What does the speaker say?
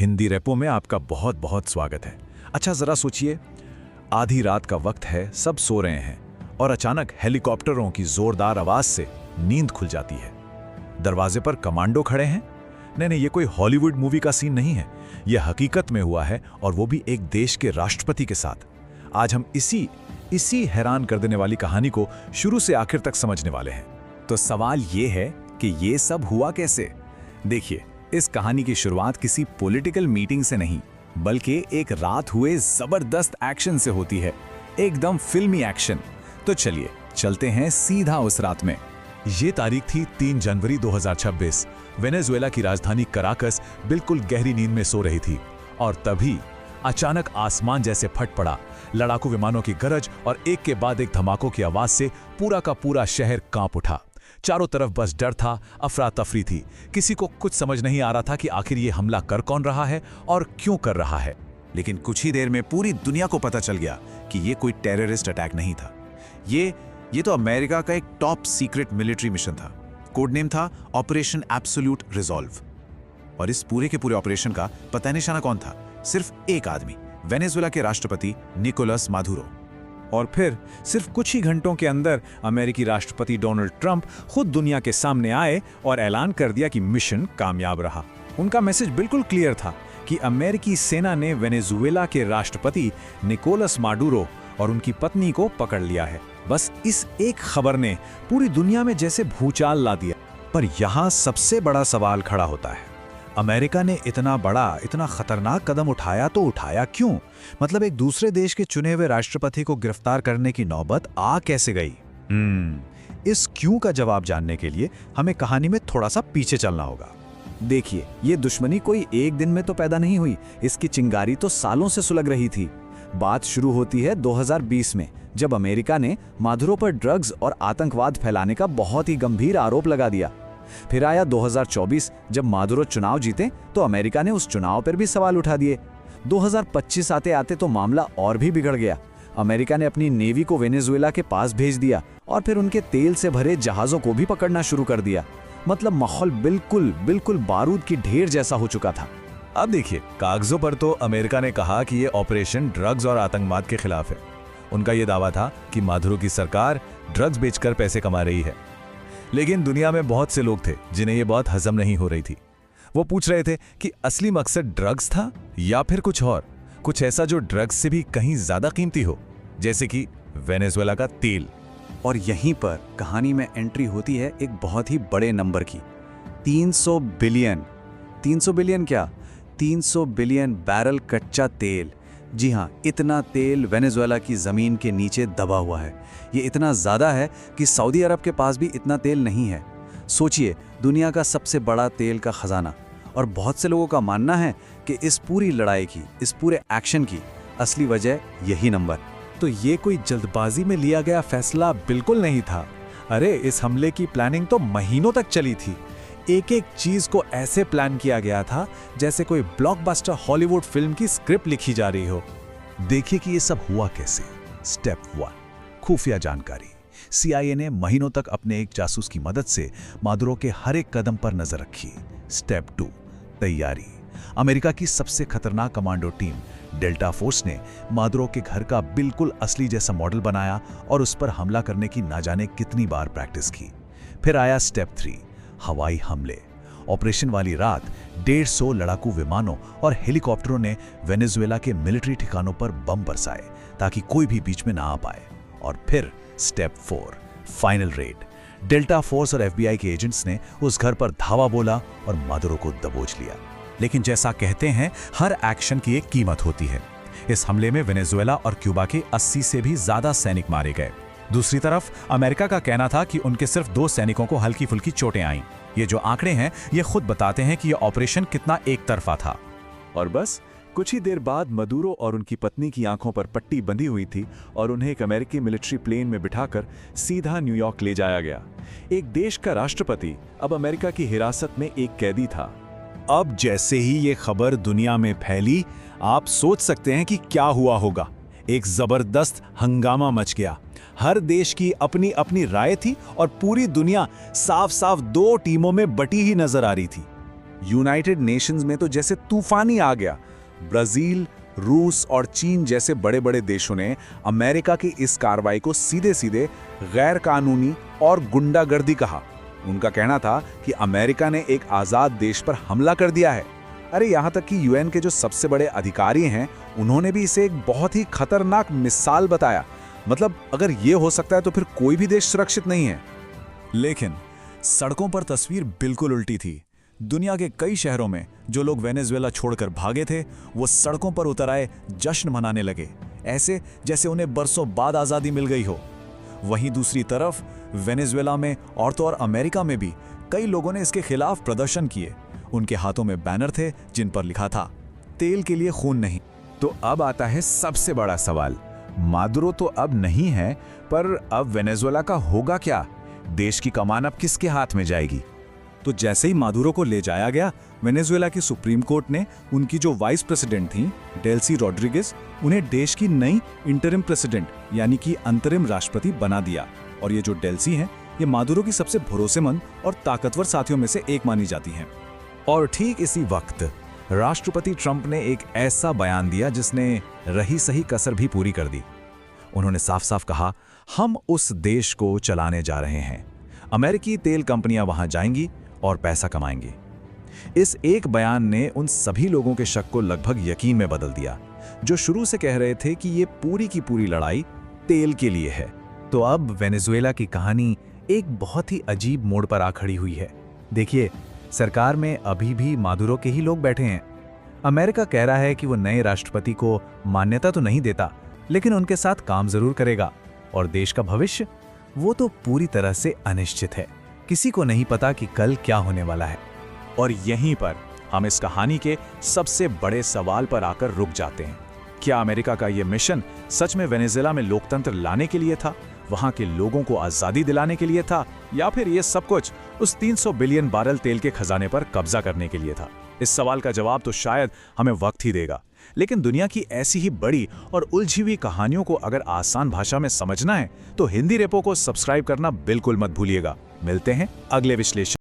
Hindi repo में आपका बहुत बहुत स्वागत है। अच्छा जरा सोचिए, आधी रात का वक्त है, सब सो रहे हैं और अचानक हेलीकॉप्टरों की जोरदार आवाज से नींद खुल जाती है। दरवाजे पर कमांडो खड़े हैं। नहीं, ये कोई हॉलीवुड मूवी का सीन नहीं है, यह हकीकत में हुआ है और वो भी एक देश के राष्ट्रपति के साथ। आज हम इसी हैरान कर देने वाली कहानी को शुरू से आखिर तक समझने वाले हैं। तो सवाल ये है कि ये सब हुआ कैसे? देखिए, इस कहानी की शुरुआत किसी पॉलिटिकल मीटिंग से नहीं, बल्कि एक रात हुए जबरदस्त एक्शन से होती है, एकदम फिल्मी एक्शन। तो चलिए चलते हैं सीधा उस रात में। ये तारीख थी 3 जनवरी 2026। वेनेजुएला की राजधानी कराकस बिल्कुल गहरी नींद में सो रही थी और तभी अचानक आसमान जैसे फट पड़ा। लड़ाकू विमानों की गरज और एक के बाद एक धमाकों की आवाज से पूरा का पूरा शहर कांप उठा। चारों तरफ बस डर था, अफरा तफरी थी। किसी को कुछ समझ नहीं आ रहा था कि आखिर ये हमला कर कौन रहा है और क्यों कर रहा है। लेकिन कुछ ही देर में पूरी दुनिया को पता चल गया कि ये कोई टेररिस्ट अटैक नहीं था। ये तो अमेरिका का एक टॉप सीक्रेट मिलिट्री मिशन था। कोड नेम था ऑपरेशन एब्सोल्यूट रिजॉल्व। और इस पूरे के पूरे ऑपरेशन का पता निशाना कौन था? सिर्फ एक आदमी, वेनेजुएला के राष्ट्रपति निकोलस मादुरो। और फिर सिर्फ कुछ ही घंटों के अंदर अमेरिकी राष्ट्रपति डोनाल्ड ट्रंप खुद दुनिया के सामने आए और ऐलान कर दिया कि मिशन कामयाब रहा। उनका मैसेज बिल्कुल क्लियर था कि अमेरिकी सेना ने वेनेजुएला के राष्ट्रपति निकोलस माडुरो और उनकी पत्नी को पकड़ लिया है। बस इस एक खबर ने पूरी दुनिया में जैसे भूचाल ला दिया। पर यहाँ सबसे बड़ा सवाल खड़ा होता है, अमेरिका ने इतना बड़ा, इतना खतरनाक कदम उठाया तो उठाया क्यों? मतलब एक दूसरे देश के चुने हुए राष्ट्रपति को गिरफ्तार करने की नौबत आ कैसे गई? इस क्यों का जवाब जानने के लिए हमें कहानी में थोड़ा सा पीछे चलना होगा। देखिए, ये दुश्मनी कोई एक दिन में तो पैदा नहीं हुई, इसकी चिंगारी तो सालों से सुलग रही थी। बात शुरू होती है 2020 में, जब अमेरिका ने मादुरो पर ड्रग्स और आतंकवाद फैलाने का बहुत ही गंभीर आरोप लगा दिया। फिर आया 2024, जब मादुरो चुनाव जीते तो अमेरिका ने उस चुनाव पर भी सवाल उठा दिए। 2025 आते आते तो मामला और भी बिगड़ गया। अमेरिका ने अपनी नेवी को वेनेजुएला के पास भेज दिया और फिर उनके तेल से भरे जहाजों को भी पकड़ना शुरू कर दिया। मतलब माहौल बिल्कुल बारूद की ढेर जैसा हो चुका था। अब देखिए, कागजों पर तो अमेरिका ने कहा कि ये ऑपरेशन ड्रग्स और आतंकवाद के खिलाफ है। उनका यह दावा था कि मादुरो की सरकार ड्रग्स बेचकर पैसे कमा रही है। लेकिन दुनिया में बहुत से लोग थे जिन्हें यह बहुत हजम नहीं हो रही थी। वो पूछ रहे थे कि असली मकसद ड्रग्स था या फिर कुछ और, कुछ ऐसा जो ड्रग्स से भी कहीं ज्यादा कीमती हो, जैसे कि वेनेजुएला का तेल। और यहीं पर कहानी में एंट्री होती है एक बहुत ही बड़े नंबर की, 300 बिलियन। 300 बिलियन क्या? 300 बिलियन बैरल कच्चा तेल। जी हाँ, इतना तेल वेनेजुएला की ज़मीन के नीचे दबा हुआ है। ये इतना ज़्यादा है कि सऊदी अरब के पास भी इतना तेल नहीं है। सोचिए, दुनिया का सबसे बड़ा तेल का खजाना। और बहुत से लोगों का मानना है कि इस पूरी लड़ाई की, इस पूरे एक्शन की असली वजह यही नंबर। तो ये कोई जल्दबाजी में लिया गया फैसला बिल्कुल नहीं था। अरे, इस हमले की प्लानिंग तो महीनों तक चली थी। एक एक चीज को ऐसे प्लान किया गया था जैसे कोई ब्लॉकबस्टर हॉलीवुड फिल्म की स्क्रिप्ट लिखी जा रही हो। देखिए कि ये सब हुआ कैसे। स्टेप 1, खुफिया जानकारी। CIA ने महीनों तक अपने एक जासूस की मदद से मादुरो के हर एक कदम पर नजर रखी। स्टेप 2, तैयारी। अमेरिका की सबसे खतरनाक कमांडो टीम डेल्टा फोर्स ने मादुरो के घर का बिल्कुल असली जैसा मॉडल बनाया और उस पर हमला करने की ना जाने कितनी बार प्रैक्टिस की। फिर आया स्टेप 3, हवाई हमले। ऑपरेशन वाली रात 150 लड़ाकू विमानों और हेलीकॉप्टरों ने वेनेजुएला के मिलिट्री ठिकानों पर बम बरसाए ताकि कोई भी बीच में ना आ पाए। और फिर step 4, final red. Delta force और FBI के एजेंट्स ने उस घर पर धावा बोला और मादुरो को दबोच लिया। लेकिन जैसा कहते हैं, हर एक्शन की एक कीमत होती है। इस हमले में वेनेजुएला और क्यूबा के 80 से भी ज्यादा सैनिक मारे गए। दूसरी तरफ अमेरिका का कहना था कि उनके सिर्फ 2 सैनिकों को हल्की फुल्की चोटें आईं। ये जो आंकड़े हैं, ये खुद बताते हैं कि यह ऑपरेशन कितना एक तरफा था। और बस कुछ ही देर बाद मादुरो और उनकी पत्नी की आंखों पर पट्टी बंधी हुई थी और उन्हें एक अमेरिकी मिलिट्री प्लेन में बिठाकर सीधा न्यूयॉर्क ले जाया गया। एक देश का राष्ट्रपति अब अमेरिका की हिरासत में एक कैदी था। अब जैसे ही ये खबर दुनिया में फैली, आप सोच सकते हैं कि क्या हुआ होगा। एक जबरदस्त हंगामा मच गया। हर देश की अपनी अपनी राय थी और पूरी दुनिया साफ साफ 2 टीमों में बटी ही नजर आ रही थी। यूनाइटेड नेशंस में तो जैसे तूफान ही आ गया। ब्राजील, रूस और चीन जैसे बड़े बड़े देशों ने अमेरिका की इस कार्रवाई को सीधे सीधे गैर कानूनी और गुंडागर्दी कहा। उनका कहना था कि अमेरिका ने एक आज़ाद देश पर हमला कर दिया है। अरे यहाँ तक कि यूएन के जो सबसे बड़े अधिकारी हैं, उन्होंने भी इसे एक बहुत ही खतरनाक मिसाल बताया। मतलब अगर ये हो सकता है तो फिर कोई भी देश सुरक्षित नहीं है। लेकिन सड़कों पर तस्वीर बिल्कुल उल्टी थी। दुनिया के कई शहरों में जो लोग वेनेजुएला छोड़कर भागे थे, वो सड़कों पर उतर आए, जश्न मनाने लगे, ऐसे जैसे उन्हें बरसों बाद आज़ादी मिल गई हो। वहीं दूसरी तरफ वेनेजुएला में और तो और अमेरिका में भी कई लोगों ने इसके खिलाफ प्रदर्शन किए। उनके हाथों में बैनर थे जिन पर लिखा था, तेल के लिए खून नहीं। तो अब आता है सबसे बड़ा सवाल। मादुरो तो अब नहीं है, पर अब वेनेजुएला का होगा क्या? देश की कमान अब किसके हाथ में जाएगी? तो जैसे ही मादुरो को ले जाया गया, वेनेजुएला की सुप्रीम कोर्ट ने उनकी जो वाइस प्रेसिडेंट थी डेल्सी रॉड्रिगेज, उन्हें देश की नई इंटरिम प्रेसिडेंट यानी कि अंतरिम राष्ट्रपति बना दिया। और ये जो डेल्सी हैं, ये मादुरो की सबसे भरोसेमंद और ताकतवर साथियों में से एक मानी जाती हैं। और ठीक इसी वक्त राष्ट्रपति ट्रंप ने एक ऐसा बयान दिया जिसने रही सही कसर भी पूरी कर दी। उन्होंने साफ साफ कहा, हम उस देश को चलाने जा रहे हैं। अमेरिकी तेल कंपनियां वहां जाएंगी और पैसा कमाएंगी। इस एक बयान ने उन सभी लोगों के शक को लगभग यकीन में बदल दिया जो शुरू से कह रहे थे कि ये पूरी की पूरी लड़ाई तेल के लिए है। तो अब वेनेजुएला की कहानी एक बहुत ही अजीब मोड़ पर आ खड़ी हुई है। देखिए, सरकार में अभी भी मादुरो के ही लोग बैठे हैं। अमेरिका कह रहा है कि वो नए राष्ट्रपति को मान्यता तो नहीं देता, लेकिन उनके साथ काम जरूर करेगा। और देश का भविष्य, वो तो पूरी तरह से अनिश्चित है। किसी को नहीं पता कि कल क्या होने वाला है। और यहीं पर हम इस कहानी के सबसे बड़े सवाल पर आकर रुक जाते हैं। क्या अमेरिका का ये मिशन सच में वेनेजुएला में लोकतंत्र लाने के लिए था, वहां के लोगों को आजादी दिलाने के लिए था, या फिर ये सब कुछ उस 300 बिलियन बैरल तेल के खजाने पर कब्जा करने के लिए था? इस सवाल का जवाब तो शायद हमें वक्त ही देगा। लेकिन दुनिया की ऐसी ही बड़ी और उलझी हुई कहानियों को अगर आसान भाषा में समझना है तो हिंदी रेपो को सब्सक्राइब करना बिल्कुल मत भूलिएगा। मिलते हैं अगले विश्लेषण।